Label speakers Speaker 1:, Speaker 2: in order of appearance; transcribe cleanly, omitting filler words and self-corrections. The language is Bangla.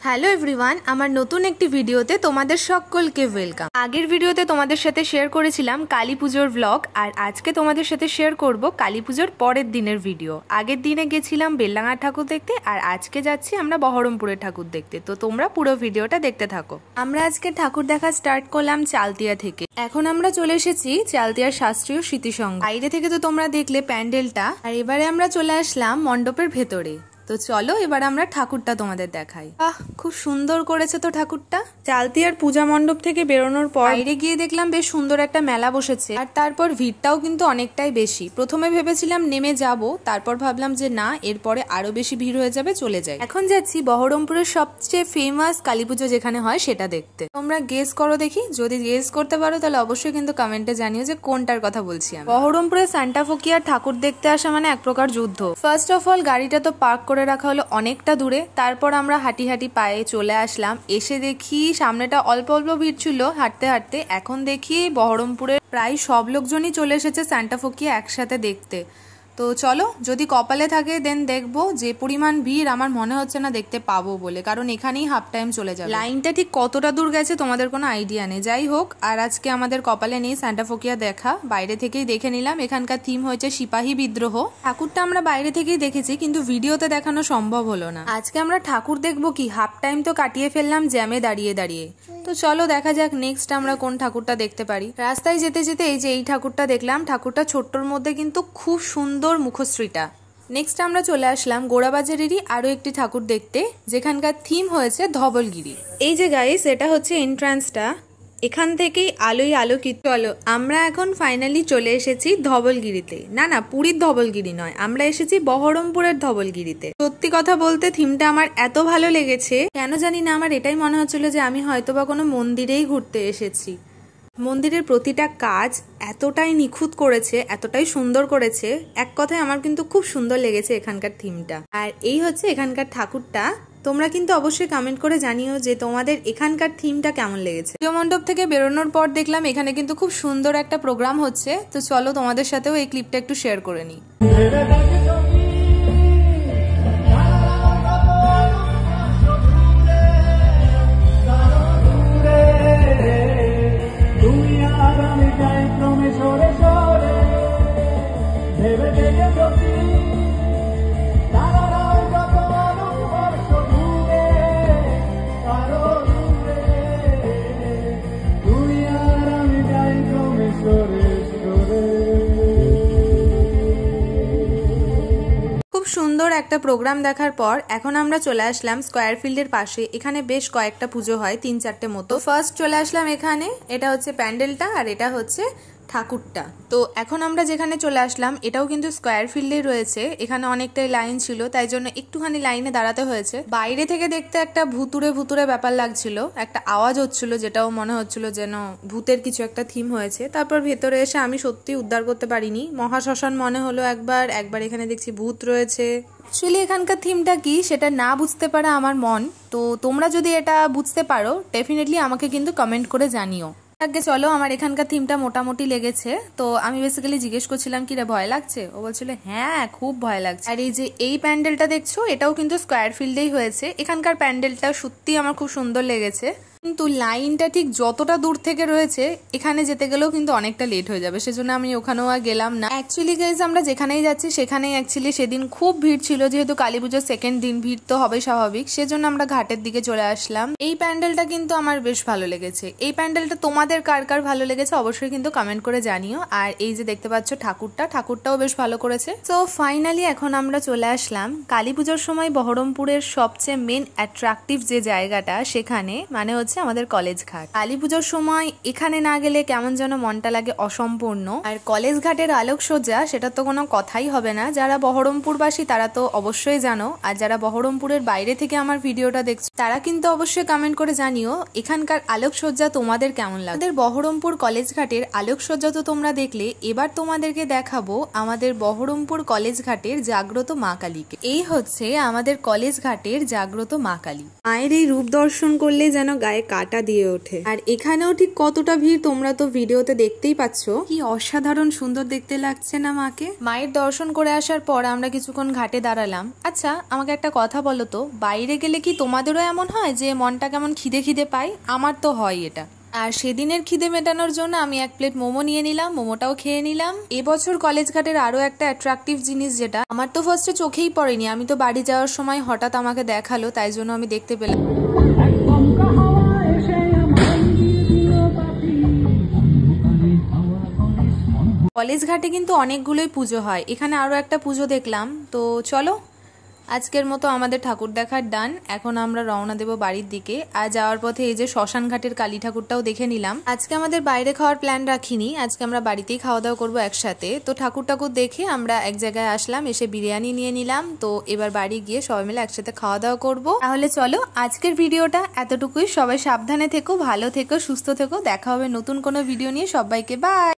Speaker 1: হ্যালো এভরিওয়ান, আমার নতুন একটি ভিডিওতে তোমাদের সকলকে ওয়েলকাম। আগের ভিডিওতে তোমাদের সাথে শেয়ার করেছিলাম কালী পুজোর ব্লগ, আর আজকে তোমাদের সাথে শেয়ার করব কালী পুজোর পরের দিনের ভিডিও। আগের দিনে গেছিলাম বেলডাঙার ঠাকুর দেখতে, আর আজকে যাচ্ছি আমরা বহরমপুরের ঠাকুর দেখতে। তো তোমরা পুরো ভিডিওটা দেখতে থাকো। আমরা আজকে ঠাকুর দেখা স্টার্ট করলাম চালতিয়া থেকে। এখন আমরা চলে এসেছি চালতিয়ার শাস্ত্রীয় স্মৃতিসংঘ। বাইরে থেকে তো তোমরা দেখলে প্যান্ডেলটা, আর এবারে আমরা চলে আসলাম মণ্ডপের ভেতরে। তো চলো এবার আমরা ঠাকুরটা তোমাদের দেখাই। খুব সুন্দর করেছে তো ঠাকুরটা। চালতিয়ার পূজা মণ্ডপ থেকে বেরোনোর পর বাইরে গিয়ে দেখলাম বেশ সুন্দর একটা মেলা বসেছে, আর তারপর ভিড়টাও কিন্তু অনেকটাই বেশি। প্রথমে ভেবেছিলাম নেমে যাব, তারপর ভাবলাম যে না, এরপরে আরো বেশি ভিড় হয়ে যাবে, চলে যাই। এখন যাচ্ছি বহরমপুরের সবচেয়ে ফেমাস কালী পুজো যেখানে হয় সেটা দেখতে। তোমরা গেস করো দেখি, যদি গেস করতে পারো তাহলে অবশ্যই কিন্তু কমেন্টে জানিও যে কোনটার কথা বলছি আমি। বহরমপুরে সান্টা ফকিয়ার ঠাকুর দেখতে আসা মানে এক প্রকার যুদ্ধ। ফার্স্ট অফ অল গাড়িটা তো পার্ক করে রাখা হলো অনেকটা দূরে, তারপর আমরা হাঁটি হাঁটি পায়ে চলে আসলাম। এসে দেখি সামনেটা অল্প অল্প ভিড় ছিল হাঁটতে হাঁটতে। এখন দেখি বহরমপুরের প্রায় সব লোকজনই চলে এসেছে সান্টা ফকিয়া একসাথে দেখতে। তো চলো, যদি কপালে থাকে দেন দেখবো। যে পরিমাণ ভিড় আমার মনে হচ্ছে না দেখতে পাবো বলে, কারণ এখানেই হাফ টাইম চলে যাবে। লাইনটা ঠিক কতটা দূর গেছে তোমাদের কোনো আইডিয়া নেই। যাই হোক, আর আজকে আমাদের কপালে নেই সান্টা ফকিয়া দেখা, বাইরে থেকেই দেখে নিলাম। এখানকার থিম হয়েছে সিপাহী বিদ্রোহ। ঠাকুরটা আমরা বাইরে থেকেই দেখেছি, কিন্তু ভিডিওতে দেখানো সম্ভব হলো না। আজকে আমরা ঠাকুর দেখবো কি, হাফ টাইম তো কাটিয়ে ফেললাম জ্যামে দাঁড়িয়ে দাঁড়িয়ে। তো চলো দেখা যাক নেক্সট আমরা কোন ঠাকুরটা দেখতে পারি। রাস্তায় যেতে যেতে এই যে এই ঠাকুরটা দেখলাম। ঠাকুরটা ছোট্টর মধ্যে কিন্তু খুব সুন্দর মুখশ্রীটা। নেক্সট আমরা চলে আসলাম গোড়াবাজারেরই আরো একটি ঠাকুর দেখতে, যেখানকার থিম হয়েছে ধবলগিরি। এই যে গাইস, এটা হচ্ছে এন্ট্রান্সটা, এখান থেকেই আলোয় আলোকিত। চলো আমরা এখন ফাইনালি চলে এসেছি ধবলগিরিতে। না, পুরীর ধবলগিরি নয়, আমরা এসেছি বহরমপুরের ধবলগিরিতে। সত্যি কথা বলতে থিমটা আমার এত ভালো লেগেছে, কেন জানি না আমার এটাই মনে হচ্ছিল যে আমি হয়তোবা কোনো মন্দিরেই ঘুরতে এসেছি। মন্দিরের প্রতিটা কাজ এতটাই নিখুঁত করেছে, এতটাই সুন্দর করেছে, এক কথায় আমার কিন্তু খুব সুন্দর লেগেছে এখানকার থিমটা। আর এই হচ্ছে এখানকার ঠাকুরটা। তোমরা কিন্তু অবশ্যই কমেন্ট করে জানিও যে তোমাদের এখানকার থিমটা কেমন লেগেছে। পুজো মণ্ডপ থেকে বেরোনোর পর দেখলাম এখানে কিন্তু খুব সুন্দর একটা প্রোগ্রাম হচ্ছে। তো চলো তোমাদের সাথেও এই ক্লিপটা একটু শেয়ার করে নিই। সুন্দর একটা প্রোগ্রাম দেখার পর এখন আমরা চলে আসলাম স্কোয়ার ফিল্ডের পাশে। এখানে বেশ কয়েকটা পুজো হয়, 3-4টে মতো। ফার্স্ট চলে আসলাম এখানে, এটা হচ্ছে প্যান্ডেলটা আর এটা হচ্ছে ঠাকুরটা। তো এখন আমরা যেখানে চলে আসলাম এটাও কিন্তু স্কোয়ার ফিল্ডে রয়েছে। এখানে অনেকটাই লাইন ছিল, তাই জন্য একটুখানি লাইনে দাঁড়াতে হয়েছে। বাইরে থেকে দেখতে একটা ভুতুরে ভুতুরে ব্যাপার লাগছিল, একটা আওয়াজ হচ্ছিল যেটাও মনে হচ্ছিল যেন ভূতের কিছু একটা থিম হয়েছে। তারপর ভেতরে এসে আমি সত্যি উদ্ধার করতে পারিনি, মহাশ্মশান মনে হলো একবার এখানে দেখছি ভূত রয়েছে। অ্যাকচুয়ালি এখানকার থিমটা কি সেটা না বুঝতে পারা আমার মন। তো তোমরা যদি এটা বুঝতে পারো ডেফিনেটলি আমাকে কিন্তু কমেন্ট করে জানিও। আগে চলো, আমার এখানকার থিমটা মোটামুটি লেগেছে। তো আমি বেসিক্যালি জিজ্ঞেস করছিলাম কি রে ভয় লাগছে, ও বলছিল হ্যাঁ খুব ভয় লাগছে। আর এই যে এই প্যান্ডেলটা দেখছো এটাও কিন্তু স্কোয়ার ফিল্ডেই হয়েছে। এখানকার প্যান্ডেলটা সত্যি আমার খুব সুন্দর লেগেছে, কিন্তু লাইনটা ঠিক যতটা দূর থেকে রয়েছে এখানে যেতে গেলেও কিন্তু অনেকটা লেট হয়ে যাবে, সেজন্য আমি ওখানেও আর গেলাম না। অ্যাকচুয়ালি গাইজ আমরা যেখানেই যাচ্ছি সেখানেই অ্যাকচুয়ালি সেদিন খুব ভিড় ছিল, যেহেতু কালী পুজোর সেকেন্ড দিন ভিড় তো হবেই স্বাভাবিক, সেজন্য আমরা ঘাটের দিকে চলে আসলাম। এই প্যান্ডেলটা কিন্তু আমার বেশ ভালো লেগেছে। এই প্যান্ডেলটা তোমাদের কার কার ভালো লেগেছে অবশ্যই কিন্তু কমেন্ট করে জানিও। আর এই যে দেখতে পাচ্ছ ঠাকুরটাও বেশ ভালো করেছে। তো ফাইনালি এখন আমরা চলে আসলাম কালী পুজোর সময় বহরমপুরের সবচেয়ে মেন অ্যাট্রাকটিভ যে জায়গাটা সেখানে, মানে হচ্ছে আমাদের কলেজ ঘাট। কালী পুজোর সময় এখানে না গেলে কেমন যেন মনটা লাগে অসম্পূর্ণ। আর কলেজ ঘাটের আলোকসজ্জা সেটা তো কোনো কথাই হবে না, যারা বহরমপুরবাসী তারা তো অবশ্যই জানো, আর যারা বহরমপুরের বাইরে থেকে আমার ভিডিওটা দেখছো তারা কিন্তু অবশ্যই কমেন্ট করে জানিও এখানকার আলোকসজ্জা তোমাদের কেমন লাগে। আমাদের বহরমপুর কলেজ ঘাটের আলোকসজ্জা তো তোমরা দেখলে, এবার তোমাদেরকে দেখাবো আমাদের বহরমপুর কলেজ ঘাটের জাগ্রত মা কালীকে। এই হচ্ছে আমাদের কলেজ ঘাটের জাগ্রত মা কালী। মায়ের এই রূপ দর্শন করলে যেন গায়ে কাটা দিয়ে ওঠে। আর এখানেও ঠিক কতটা ভিড় তোমরা তো ভিডিওতে দেখতেই পাচ্ছ। কি অসাধারণ সুন্দর দেখতে লাগছে না মাকে। মায়ের দর্শন করে আসার পর আমরা কিছুক্ষণ ঘাটে দাঁড়ালাম। আচ্ছা, আমাকে একটা কথা বলো তো, বাইরে গেলে কি তোমাদেরও এমন হয় যে মনটা কেমন খিদে খিদে পায়? আমার তো হয় এটা। আর সেদিনের খিদে মেটানোর জন্য আমি এক প্লেট মোমো নিয়ে নিলাম, মোমোটাও খেয়ে নিলাম। এবছর কলেজ ঘাটের আরো একটা অ্যাট্রাকটিভ জিনিস, যেটা আমার তো ফার্স্টে চোখেই পড়েনি, আমি তো বাড়ি যাওয়ার সময় হঠাৎ আমাকে দেখালো, তাই জন্য আমি দেখতে পেলাম। কলেজ ঘাটে কিন্তু অনেকগুলোই পুজো হয়, এখানে আরো একটা পুজো দেখলাম। তো চলো, আজকের মতো আমাদের ঠাকুর দেখার ডান। এখন আমরা রওনা দেব বাড়ির দিকে। আর যাওয়ার পথে এই যে শ্মশান ঘাটের কালী ঠাকুরটাও দেখে নিলাম। আজকে আমাদের বাইরে খাওয়ার প্ল্যান রাখিনি, আজকে আমরা বাড়িতেই খাওয়া দাওয়া করবো একসাথে। তো ঠাকুর টাকুর দেখে আমরা এক জায়গায় আসলাম, এসে বিরিয়ানি নিয়ে নিলাম। তো এবার বাড়ি গিয়ে সবাই মিলে একসাথে খাওয়া দাওয়া করবো। তাহলে চলো, আজকের ভিডিওটা এতটুকুই। সবাই সাবধানে থেকো, ভালো থেকো, সুস্থ থেকো। দেখা হবে নতুন কোনো ভিডিও নিয়ে। সবাইকে বাই।